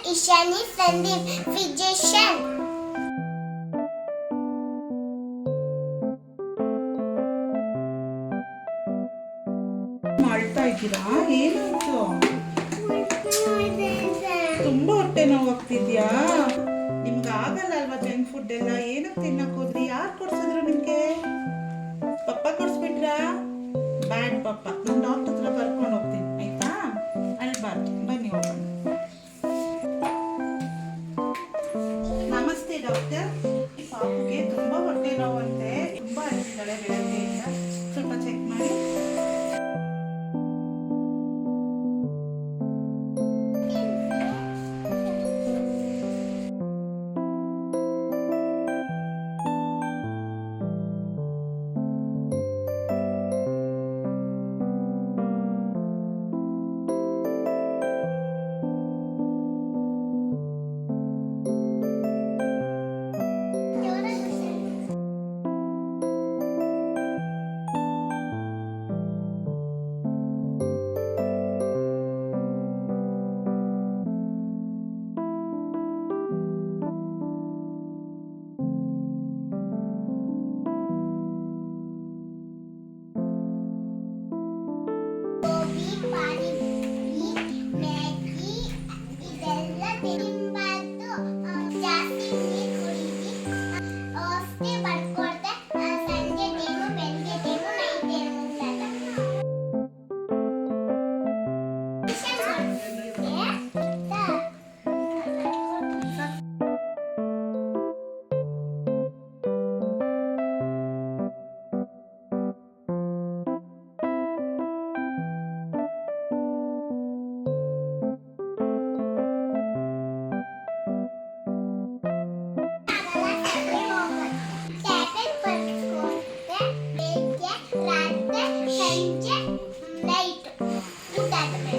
Dietitian is Sandeep. Physician. ಮಾಡ್ತಾ ಇದ್ದೀರಾ? ಏನಾಯ್ತು? ತುಂಬಾ ಹೊಟ್ಟೆ ನೋವಾಗ್ತಿದ್ಯಾ? ನಿಮ್ಗೆ ಆಗಲ್ಲ ಅಲ್ವಾ ಜಂಕ್ ಫುಡ್ ಎಲ್ಲ? ಏನಕ್ಕೆ ತಿನ್ನಕ್ ಹೋದ್ರಿ? ಯಾರು ಕೊಡ್ಸಿದ್ರು ನಿಮ್ಗೆ? ಪಪ್ಪ ಕೊಡ್ಸ್ಬಿಟ್ರಾ? ಬ್ಯಾಡ್ ಪಪ್ಪ, ನಾನು ಡಾಕ್ಟರ್ ಹತ್ರ ಬರ್ಕೊಂಡು ಹೋಗ್ತೀನಿ, ಆಯ್ತಾ? ಅಳ್ಬಾರ್ದು, ಬನ್ನಿ ಹೋಗೋಣ. ನಮಸ್ತೆ ಡಾಕ್ಟರ್. ಈ ಪಾಪುಗೆ ತುಂಬಾ ಹೊಟ್ಟೆ ನೋವಂತೆ, ತುಂಬಾ ಅಳ್ತಿದ್ದಾಳೆ ಬೆಳಗ್ಗೆಯಿಂದ. ಸ್ವಲ್ಪ ಚೆಕ್ ಮಾಡಿ. Night. Look at the